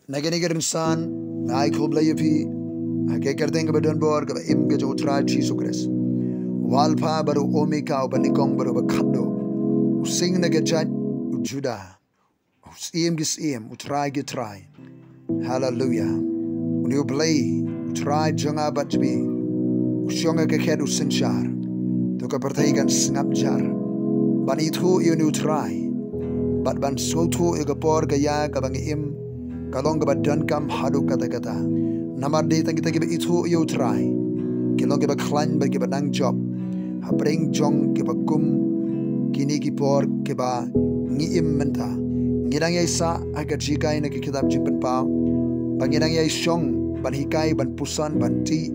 Nagani insan ai U Blei pi hake kardeng badon bor ka im ke jo tra Jesus Christ walpa baru omika banikong baru bakado using naga jaj juda usim gisim utrai gitrai hallelujah U Blei utrai jonga batbi usyonga ke khed usinshar to ka pertaigan snapjar banithu you utrai bat ban sotu e gapor gaya ka bangim kalong ba dan kam hadu kata namar de tang kita gibe itu yo try kilong gibe klan ba gibe nang job ha bring jong gibe kum kini ki por giba ngi Mynta ngirang yai sa aga jikai na ki kitab Jingpynpaw bangirang yai shong ban hikai ban pusan ban ti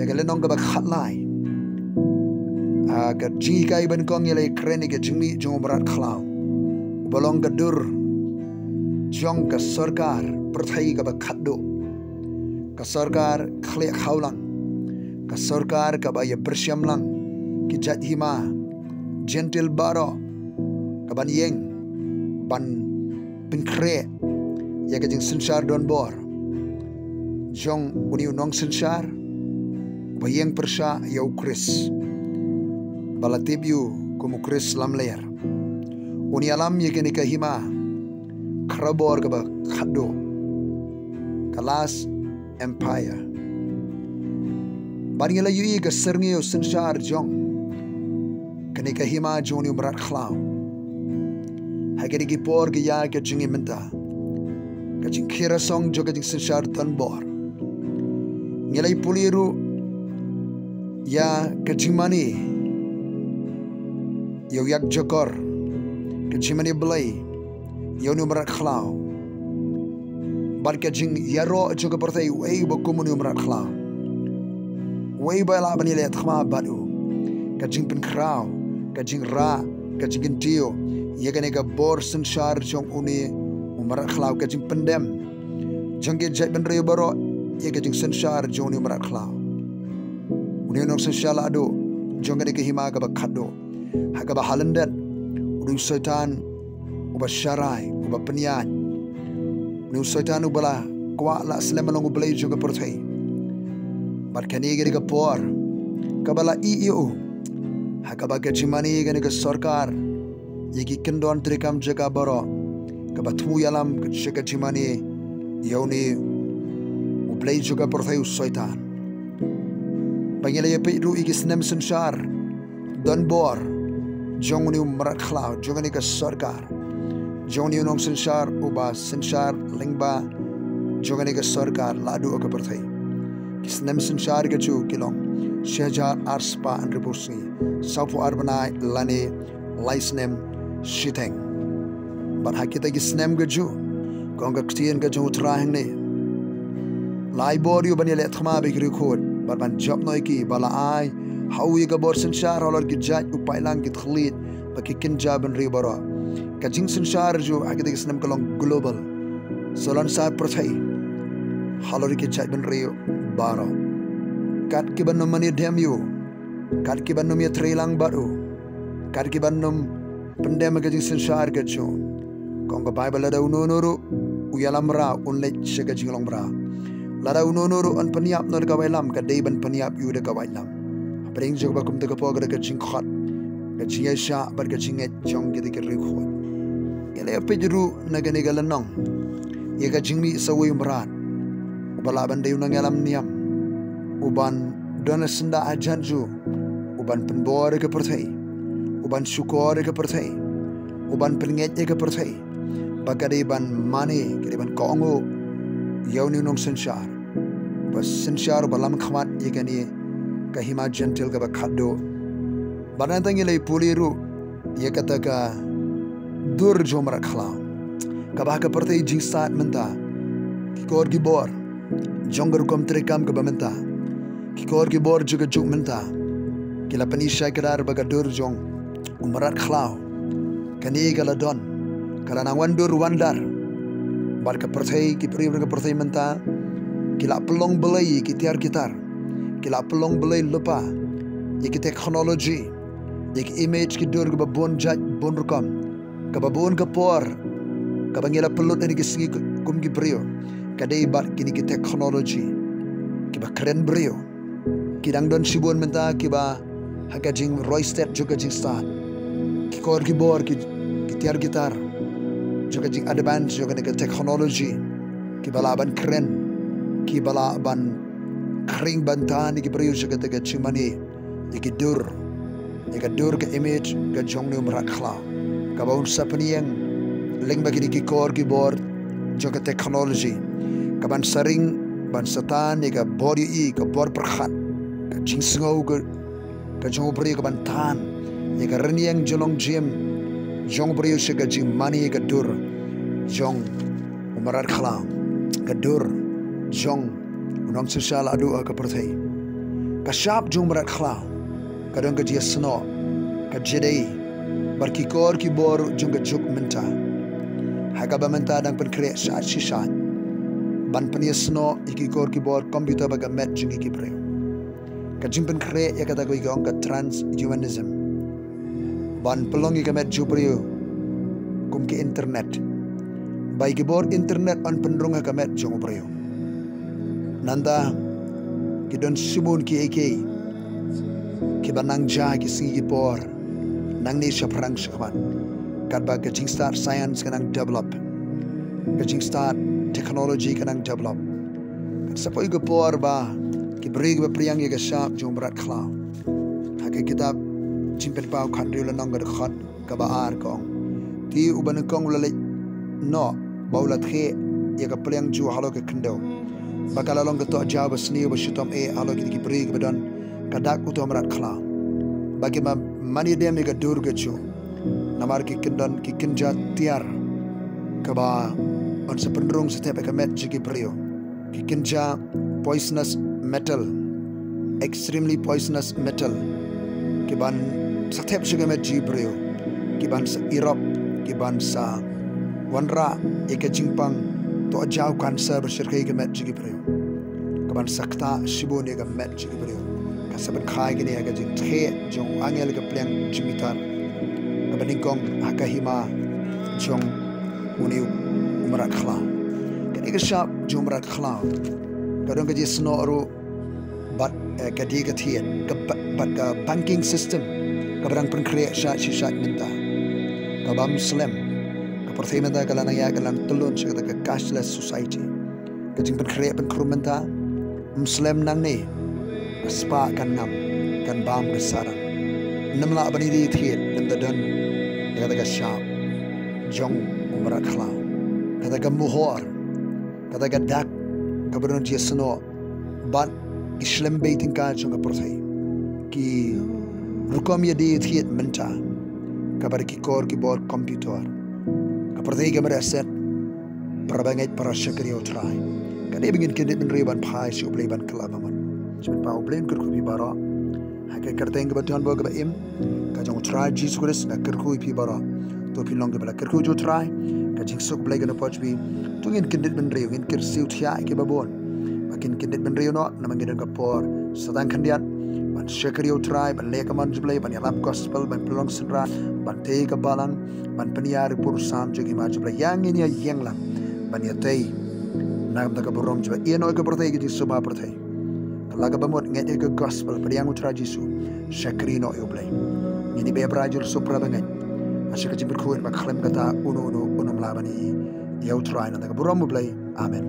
ya galenong gibe khatlai aga jinghikai ban kong yai kren ke jingmi jong berat khlau bolong gadur jong ka sarkar perthai ka bakhado ka sarkar khle khaulang ka sarkar ka ba ya bersyamlang ki jadhima gentle baroh ka ban yeng ban pynkhih ya ka jingsynsar don bor jong uni unong synshar ba yeng persha ya ukris balatib yu kumu kris lamler uni alam ya kini kahima khubor ka khado kalas empire baringela yui ka serngi synshar jong kani ka hima joni umrat khlau hageri ki por ki ya ka jingi Mynta ka jingkhira song joga jing synshar tan bor ngelai puliru ya ka jingmani yo yak jokor ka jingmani Blei Yonu merat khlau barka jing yaro juga pertai wei bokumuni merat khlau wei bala bani le thma badu ka jing pynkhih ka jing ra ka jingkyntu ye kane ka bor synshar jong uni merat khlau ka jing pendem jangge jai benre baroh ye ka jing synshar jong uni merat khlau uni nong synshar ado jong kane ka hima ka bakhado ha ka ba halandat uru setan uba syarai uba penyan nu setan ubala kwa la slem long U Blei juga perthai barkani gari ka por kabala iu hakaba ka jimani gani ka sarkar yegi kendon trikam jaga baroh kabatmu yalam ka jaga jimani yauni U Blei juga perthai setan bangela ye pe ru igi snem synshar don bor jong ni merat khlau jongani ka sarkar Joni unong synshar uba synshar lingba jogani ka sarkar ladu ka perthai kisnem synshar ka chu kilong shejar arspa andribusi safu arbanai lane laisnem shiteng bar hakita kisnem ka chu konga ktien ka chu traheng ne lai bor yu bani le thma be gri khod bar ban job noi ki bala ai hawi ka bor synshar holor ki jaj upai lang ki thlit ba ki kinja ban ri baroh ka jingsynsar jo agade kisnem kalong global solan sa perthai halori ke jai ben rio baroh kat ki banum mani dem yu kat ki banum ya trelang baru kat ki banum pendem ka jingsynsar ka jo kong ka bible ada unonuru uyalam ra unle chega jinglong bra lara unonuru an paniap nor ka wailam ka dei ban paniap yu de ka wailam pring jo ba kum te ka pogra ka jingkhat ka jingesha bar ka jinget jong gede ke ri khot ele pejru nagani galanong ye ka jingmi sawi umrat ubala ban dayu nang alam niam uban dona senda ajanju uban penbor ke perthai uban syukur ke perthai uban penget ke perthai bakade ban mane ke ban kongo yauni nong synshar bas synshar balam khmat ye kani kahima gentle ka bakhado banantang ilay puliru ye kata ka dur jomrak khlau kabah ka pertai jingsat Mynta kikor gibor jonggar kom trekam ka Mynta kikor gibor juga juk Mynta kila panisha kadar baga dur jong umrat khlau kani galadon karana wandur wandar bar ka pertai ki pri ka pertai Mynta kila pelong Blei ki tiar gitar kila pelong Blei lupa ye ki teknologi एक image ki dur ka bon jaj bon rukam ka babon ka por kabangela pelut dari kesingi kum ki brio kadai bat kini ki teknologi kiba kren brio kidang don sibon menta kiba haga jing roystet juga jing start ki kor ki bor ki tiar gitar juga jing advance juga nek teknologi kiba laban kren kiba laban kring banta ni ki brio juga tega chimani iki dur ke image ke jong ni umrat khla kabaun sapniang ling bagi ki kor ki bor juga teknologi kaban saring ban satan ni ka body i ka bor perkhat ka jingsngau ka jong brio ka ban tan ni ka reniang jolong jim jong brio se ka jing mani ka dur jong umrat khla ka dur jong unang social adu ka perthai ka shap jong umrat khla ka dong ka dia sno ka jedei barki kor ki bor jong ka juk Mynta haga ba Mynta dang pynkhih shat ban peniasno iki kor ki bor komputer baga met jingi ki pre ka Jingpynpaw ya kata ko igong ka transhumanism ban pelongi ka met jubrio kum ki internet bai ki bor internet an pendrunga ka met jong brio nanda ki don sibun ki eke ki banang ja ki singi por nang ni shaprang shakman kat ba ka jing start science kanang develop ka jing start teknologi kanang develop sapoi go por ba ki brig ba priang ye ga shap jong brat khla ha ke kitab Jingpynpaw khandri la nang ga khat ka ba ar kong ti uban kong la le no baula the ye ga priang ju halo ke khndo bakala long ga to ja ba sni ba shitom e halo ki brig ba don ka dak utom rat khla bagi ma mani dem ga dur ga chu namar ki kindan ki kinja tiar ka ba on sependrung setiap ekamet jigi brio ki kinja poisonous metal extremely poisonous metal ki ban setiap jigi met jigi brio ki ban sa irop ki ban sa wanra eka jingpang to ajau cancer bersirkai ke met jigi brio ki ban sakta shibone ke met jigi brio ka saben khai gini aga jing the jong angel ke pleng jimitar ka baningkong akahima jong uniu umrat khla kani ka shap jumrat khla kadang ka ji snoru bat ka di ka thien ka bat ka banking system ka barang pynkhih shat Mynta ka bam slem ka perthema da kala ya kala tulun sa ka cashless society ka jing pynkhih Mynta slem nang ni spa kan nam kan bam ka sarang namla bani di thien nam da don ka shap jong umrat khla kata ka muhor kata ka dak ka beron dia seno ban slem beiting ka jong ka perthai ki rukom ye di thiet Mynta ka bar ki kor ki bor computer ka perthai ka mera set prabangai para syakriyo try ka de bingin kidit ben riban phai U Blei ban kalabaman Jingpynpaw blame kur ku bi baroh ha ka karteng ka baton bo ka im ka jong try Jesus Christ na kur ku pi baroh to pi long ka bala kur ku jo try ka jing sok blai gana poch bi tungin kindit ben riu ngin kir siu thia ke babon makin kindit ben riu no na mangin ka por sadang khandiat ban shakriyo try ban le kaman jublai ban yalap gospel ban pelong sendra ban te ka balang ban peniar pur sam jogi ma jublai yang ini yang lang ban ya tei nam da ka borom jba eno ka portai ki suba portai laga bamot ngete ka gospel pediang utra jisu shakrino U Blei ini be brajur supra bangai asyik Jingpynpaw ba khlem kata uno mlabani ya utra na da ka borom U Blei amen.